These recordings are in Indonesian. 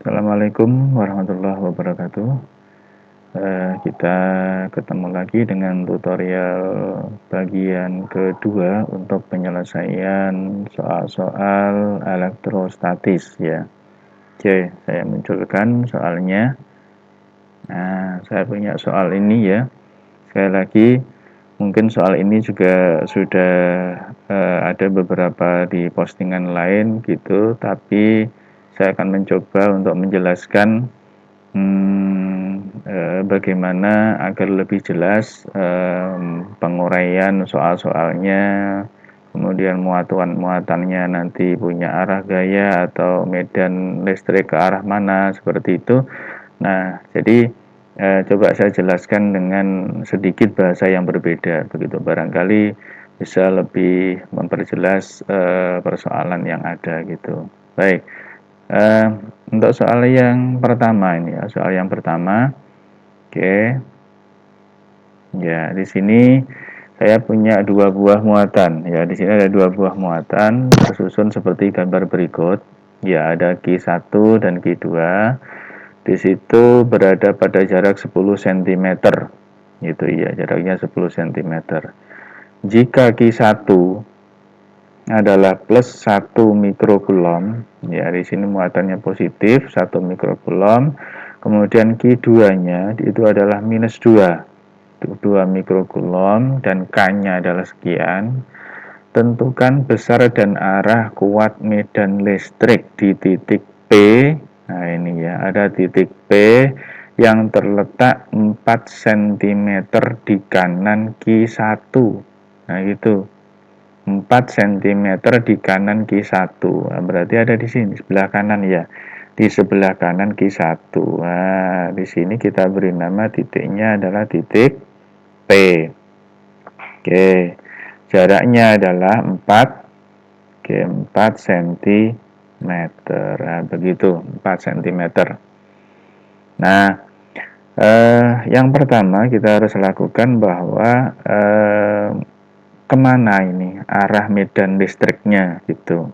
Assalamualaikum warahmatullahi wabarakatuh. Kita ketemu lagi dengan tutorial bagian kedua untuk penyelesaian soal-soal elektrostatis ya. Oke, saya munculkan soalnya. Nah, saya punya soal ini ya. Sekali lagi, mungkin soal ini juga sudah ada beberapa di postingan lain gitu, tapi saya akan mencoba untuk menjelaskan bagaimana agar lebih jelas penguraian soal-soalnya, kemudian muatannya nanti punya arah gaya atau medan listrik ke arah mana, seperti itu. Nah, jadi coba saya jelaskan dengan sedikit bahasa yang berbeda, begitu barangkali bisa lebih memperjelas persoalan yang ada gitu. Baik, untuk soal yang pertama ini ya, soal yang pertama, oke, ya di sini saya punya dua buah muatan. Ya, di sini ada dua buah muatan tersusun seperti gambar berikut. Ya, ada Q1 dan Q2. Di situ berada pada jarak 10 cm. Gitu ya, jaraknya 10 cm. Jika Q1 adalah plus 1 mikrocoulomb, ya di sini muatannya positif 1 mikrocoulomb. Kemudian Q2-nya itu adalah minus 2 mikrocoulomb dan K-nya adalah sekian. Tentukan besar dan arah kuat medan listrik di titik P. Nah ini ya, ada titik P yang terletak 4 cm di kanan Q1. Nah gitu, 4 cm di kanan Q1. Nah, berarti ada di sini sebelah kanan ya. Di sebelah kanan Q1. Nah, di sini kita beri nama titiknya adalah titik P. Oke. Jaraknya adalah 4 cm. Nah, begitu, 4 cm. Nah, yang pertama kita harus lakukan bahwa kemana ini arah medan listriknya gitu,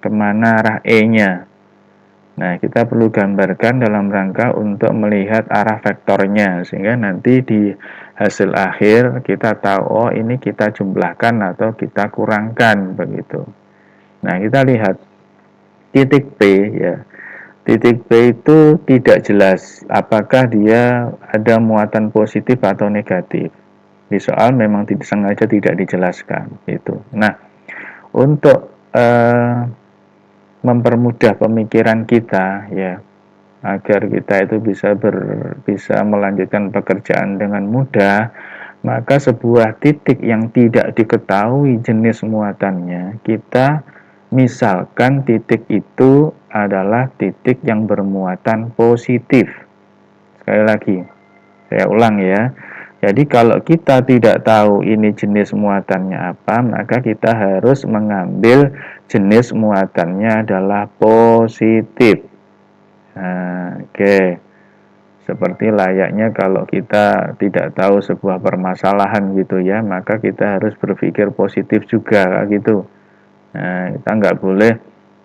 kemana arah E-nya. Nah, kita perlu gambarkan dalam rangka untuk melihat arah vektornya, sehingga nanti di hasil akhir kita tahu, oh ini kita jumlahkan atau kita kurangkan, begitu. Nah, kita lihat titik P ya. Titik P itu tidak jelas apakah dia ada muatan positif atau negatif. Di soal memang sengaja tidak dijelaskan itu. Nah, untuk mempermudah pemikiran kita ya, agar kita itu bisa melanjutkan pekerjaan dengan mudah, maka sebuah titik yang tidak diketahui jenis muatannya, kita misalkan titik itu adalah titik yang bermuatan positif. Sekali lagi, saya ulang ya. Jadi kalau kita tidak tahu ini jenis muatannya apa, maka kita harus mengambil jenis muatannya adalah positif. Nah, oke. Seperti layaknya kalau kita tidak tahu sebuah permasalahan gitu ya, maka kita harus berpikir positif juga gitu. Nah, kita nggak boleh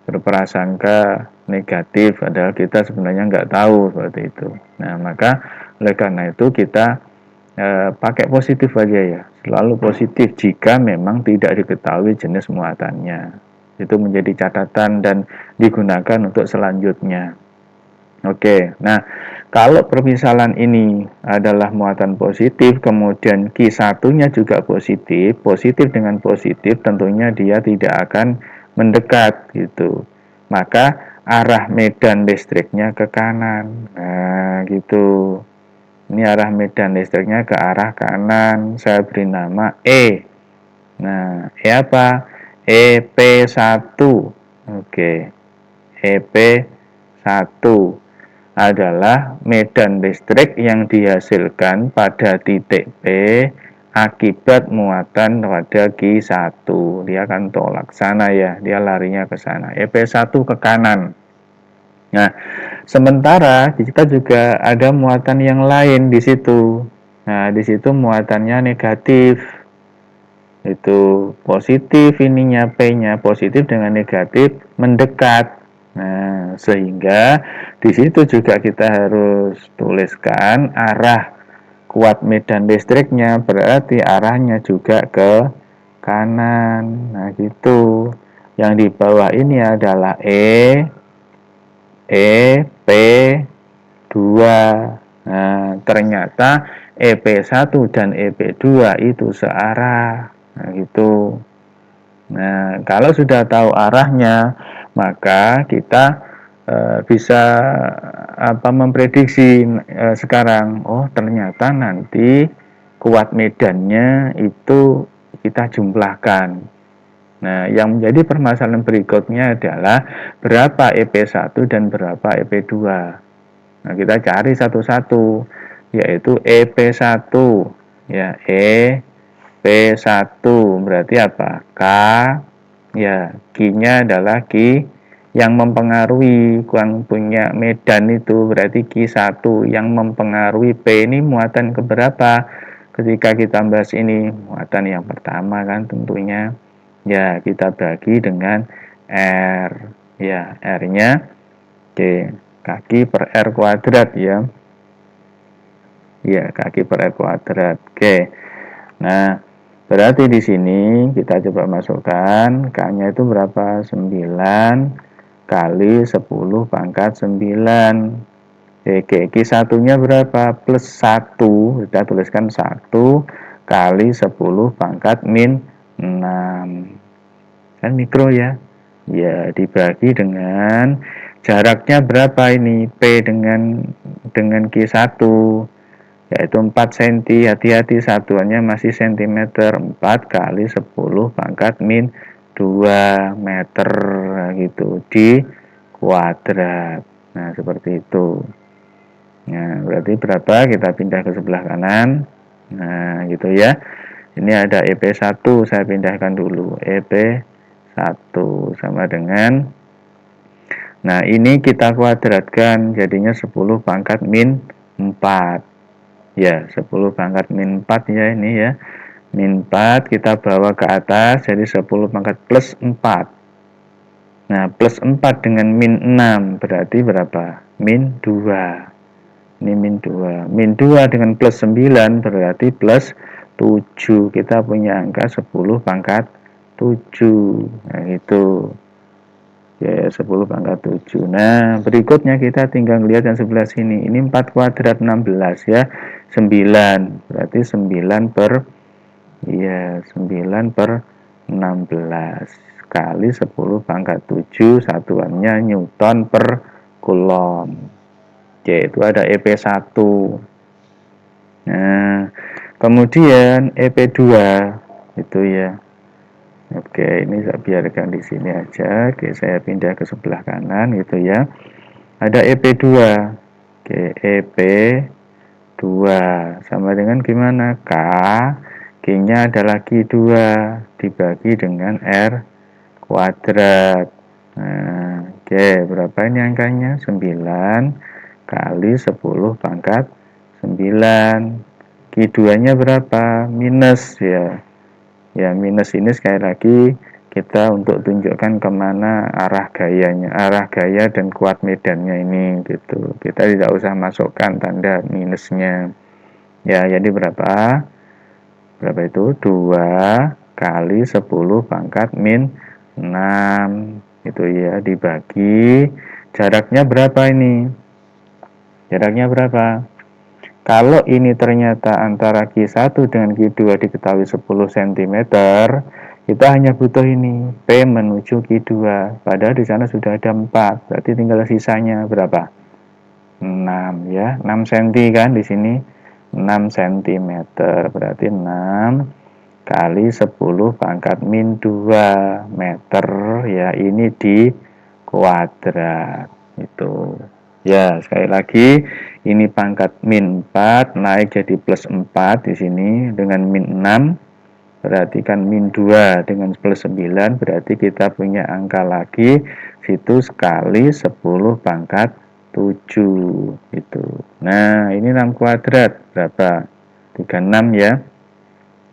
berprasangka negatif, padahal kita sebenarnya nggak tahu seperti itu. Nah, maka oleh karena itu kita pakai positif aja ya, selalu positif jika memang tidak diketahui jenis muatannya. Itu menjadi catatan dan digunakan untuk selanjutnya. Oke, nah kalau permisalan ini adalah muatan positif, kemudian Q1-nya juga positif, positif dengan positif tentunya dia tidak akan mendekat gitu. Maka arah medan listriknya ke kanan. Nah, gitu. Ini arah medan listriknya ke arah kanan. Saya beri nama E. Nah, E apa? EP1. Oke. EP1 adalah medan listrik yang dihasilkan pada titik P akibat muatan pada Q1. Dia akan tolak sana ya, dia larinya ke sana. EP1 ke kanan. Nah, sementara kita juga ada muatan yang lain di situ. Nah, di situ muatannya negatif. Itu positif ininya P-nya, positif dengan negatif mendekat. Nah, sehingga di situ juga kita harus tuliskan arah kuat medan listriknya, berarti arahnya juga ke kanan. Nah, gitu. Yang di bawah ini adalah P, 2. Nah, ternyata EP1 dan EP2 itu searah. Nah, gitu. Nah, kalau sudah tahu arahnya, maka kita bisa memprediksi sekarang. Oh, ternyata nanti kuat medannya itu kita jumlahkan. Nah, yang menjadi permasalahan berikutnya adalah berapa EP1 dan berapa EP2. Nah, kita cari satu-satu, yaitu EP1. Ya, EP1 berarti apa? K, ya, Q-nya adalah Q yang mempengaruhi yang punya medan itu, berarti Q1 yang mempengaruhi P ini muatan keberapa. Ketika kita bahas ini, muatan yang pertama kan tentunya. Ya, kita bagi dengan R. Ya, R-nya Oke, kaki per R kuadrat ya. Ya, kaki per R kuadrat. Oke. Nah, berarti di sini kita coba masukkan K-nya itu berapa? 9 kali 10 pangkat 9. Oke, Q1-nya berapa? Plus 1. Kita tuliskan 1 kali 10 pangkat min 6. Kan mikro ya. Ya, dibagi dengan jaraknya berapa ini? P dengan Q1 yaitu 4 cm. Hati-hati satuannya masih cm. 4 kali 10 pangkat min 2 meter gitu di kuadrat. Nah, seperti itu. Nah, berarti berapa? Kita pindah ke sebelah kanan. Nah, gitu ya. Ini ada EP1, saya pindahkan dulu. EP1 sama dengan, nah ini kita kuadratkan, jadinya 10 pangkat min 4. Ya, 10 pangkat min 4 ya ini ya. Min 4 kita bawa ke atas, jadi 10 pangkat plus 4. Nah, plus 4 dengan min 6, berarti berapa? Min 2. Ini min 2. Min 2 dengan plus 9 berarti plus 7. Kita punya angka 10 pangkat 7. Nah, itu. Ya, 10 pangkat 7. Nah, berikutnya kita tinggal lihat yang sebelah sini. Ini 4 kuadrat 16 ya. 9. Berarti 9 per, ya, 9 per 16 kali 10 pangkat 7, satuannya Newton per Coulomb. Yaitu ada EP1. Nah, kemudian EP2 itu ya. Oke, ini saya biarkan di sini aja. Oke, saya pindah ke sebelah kanan gitu ya. Ada EP2. Oke, EP2 sama dengan gimana? Q-nya adalah Q2 dibagi dengan R kuadrat. Nah, oke, berapa ini angkanya? 9 kali 10 pangkat 9. Q2-nya berapa? Minus ya. Ya, minus ini sekali lagi kita untuk tunjukkan kemana arah gayanya, arah gaya dan kuat medannya ini gitu. Kita tidak usah masukkan tanda minusnya. Ya, jadi berapa? Berapa itu? 2 kali 10 pangkat min 6. Itu ya, dibagi jaraknya berapa ini? Jaraknya berapa? Kalau ini ternyata antara Q1 dengan Q2 diketahui 10 cm, kita hanya butuh ini, P menuju Q2. Padahal di sana sudah ada 4, berarti tinggal sisanya berapa? 6 ya, 6 cm kan di sini. 6 cm, berarti 6 kali 10 pangkat min 2 meter, ya ini di kuadrat. Itu. Ya, sekali lagi ini pangkat min 4 naik jadi plus 4 di sini dengan min 6 berarti kan min 2 dengan plus 9 berarti kita punya angka lagi situ sekali 10 pangkat 7 itu. Nah, ini 6 kuadrat berapa? 36 ya.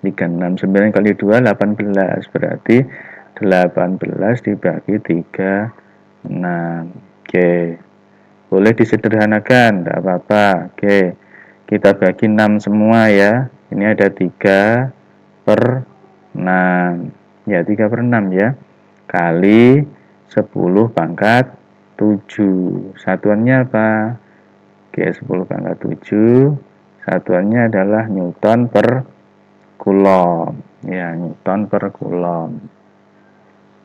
36 9 kali 2 18 berarti 18 dibagi 36. Oke. Boleh disederhanakan, tidak apa-apa. Oke, kita bagi 6 semua ya. Ini ada 3 per 6. Ya, 3 per 6 ya. Kali 10 pangkat 7. Satuannya apa? Oke, 10 pangkat 7. Satuannya adalah Newton per Coulomb. Ya, Newton per Coulomb.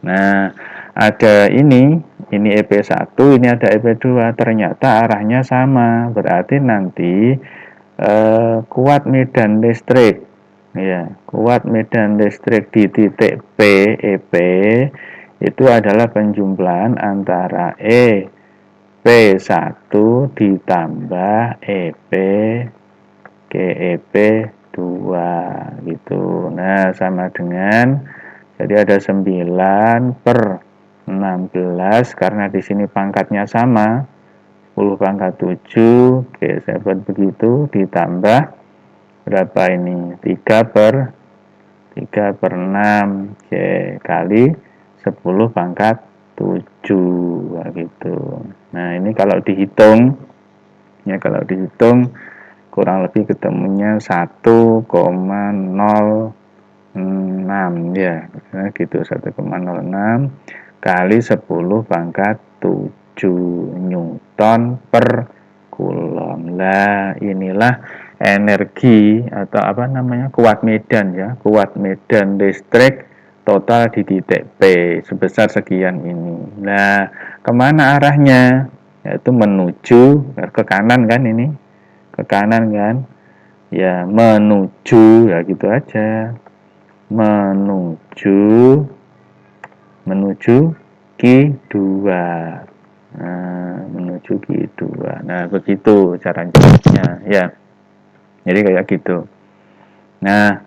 Nah, ada ini EP1, ini ada EP2, ternyata arahnya sama, berarti nanti kuat medan listrik, ya, kuat medan listrik di titik P, EP, itu adalah penjumlahan antara EP1 ditambah EP ke EP2, gitu. Nah, sama dengan jadi ada 9 per 16 karena di sini pangkatnya sama 10 pangkat 7. Oke, saya buat begitu ditambah berapa ini? 3 per 6. Oke, kali 10 pangkat 7 gitu. Nah, ini kalau dihitung ya, kalau dihitung kurang lebih ketemunya 1,06 ya, gitu, 1,06 kali 10 pangkat 7 Newton per Coulomb. Lah, inilah energi atau apa namanya, kuat medan ya, kuat medan listrik total di titik P sebesar sekian ini. Nah, kemana arahnya? Yaitu menuju ke kanan kan, ini ke kanan kan ya, menuju ya, gitu aja, menuju menuju Q2. Nah, menuju Q2. Nah, begitu caranya ya. Jadi kayak gitu. Nah,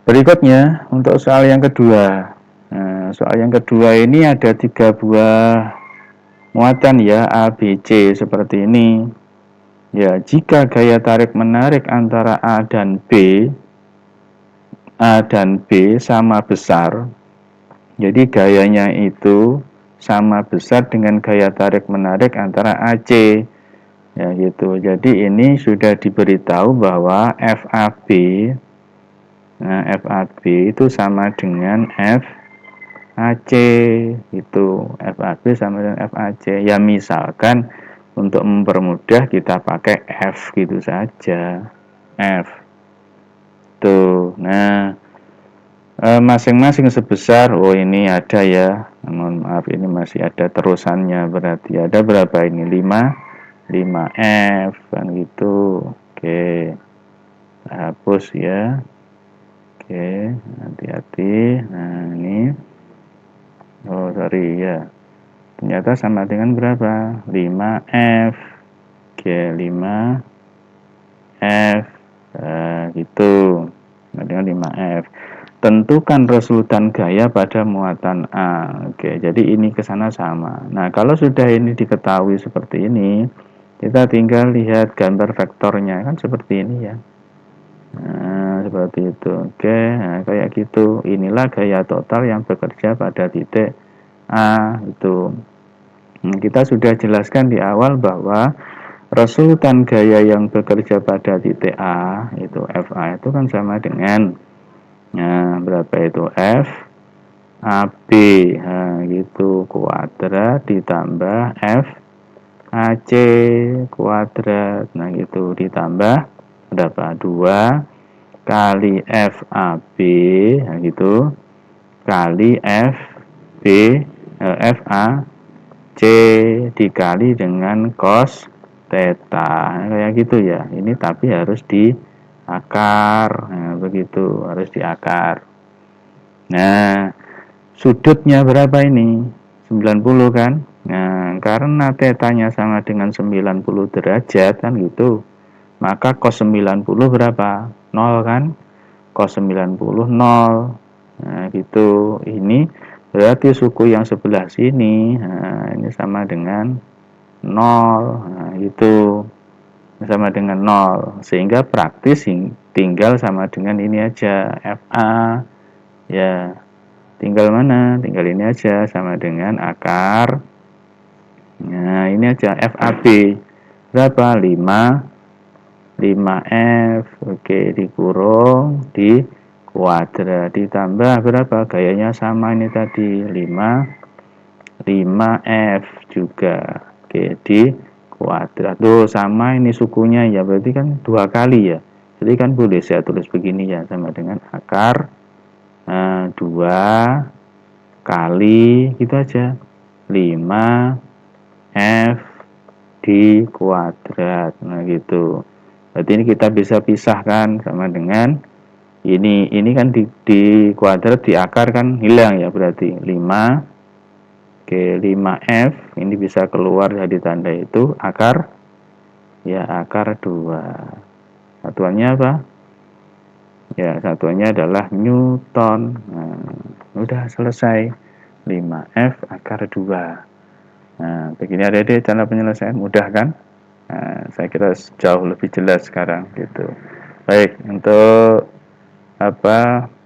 berikutnya untuk soal yang kedua. Nah, soal yang kedua ini ada 3 buah muatan ya, A, B, C seperti ini. Ya, jika gaya tarik menarik antara A dan B sama besar, jadi gayanya itu sama besar dengan gaya tarik menarik antara AC. Ya gitu. Jadi ini sudah diberitahu bahwa FAB, nah FAB itu sama dengan FAC. Itu FAB sama dengan FAC. Ya misalkan untuk mempermudah kita pakai F gitu saja. F. Tuh. Nah, masing-masing sebesar, oh ini ada ya, mohon maaf ini masih ada terusannya, berarti ada berapa ini, 5F kan gitu. Oke, hapus ya. Oke, hati-hati. Nah ini, oh sorry ya, ternyata sama dengan berapa, 5F. Oke, 5F gitu, sama dengan 5F. Tentukan resultan gaya pada muatan A. Oke, jadi ini ke sana sama. Nah, kalau sudah ini diketahui seperti ini, kita tinggal lihat gambar vektornya kan seperti ini ya. Nah, seperti itu. Oke, nah, kayak gitu. Inilah gaya total yang bekerja pada titik A itu. Nah, kita sudah jelaskan di awal bahwa resultan gaya yang bekerja pada titik A itu FA itu kan sama dengan, nah, berapa itu, F AB, nah, gitu, kuadrat ditambah F AC kuadrat, nah gitu, ditambah berapa, 2 kali FAB, nah gitu, kali FAC dikali dengan cos theta, nah, kayak gitu ya. Ini tapi harus di akar, nah, begitu, harus di akar. Nah, sudutnya berapa ini? 90 kan? Nah, karena tetanya sama dengan 90 derajat kan gitu. Maka cos 90 berapa? 0 kan? Cos 90 0. Nah, gitu. Ini berarti suku yang sebelah sini, nah, ini sama dengan 0. Nah, itu sama dengan 0. Sehingga praktis tinggal sama dengan ini aja, FA ya. tinggal mana? Tinggal ini aja, sama dengan akar. Nah, ini aja FAB. Berapa? 5F. Oke, dikurung di kuadrat. Ditambah berapa? Gayanya sama ini tadi. 5F juga. Oke, di kuadrat. Tuh, sama ini sukunya ya. Berarti kan 2 kali ya. Jadi kan boleh saya tulis begini ya, sama dengan akar 2 kali gitu aja 5F di kuadrat. Nah gitu. Berarti ini kita bisa pisahkan sama dengan ini kan di kuadrat, di akar kan hilang ya, berarti 5. Oke, 5F ini bisa keluar dari tanda itu akar ya, akar 2. Satuannya apa? Ya, satuannya adalah Newton. Nah, udah selesai. 5F akar 2. Nah, begini adik-adik cara penyelesaian, mudah kan? Nah, saya kira jauh lebih jelas sekarang gitu. Baik, untuk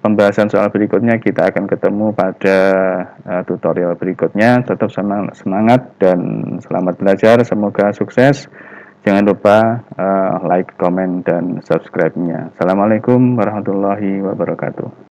pembahasan soal berikutnya kita akan ketemu pada tutorial berikutnya. Tetap semangat dan selamat belajar, semoga sukses. Jangan lupa like, comment, dan subscribe-nya. Assalamualaikum warahmatullahi wabarakatuh.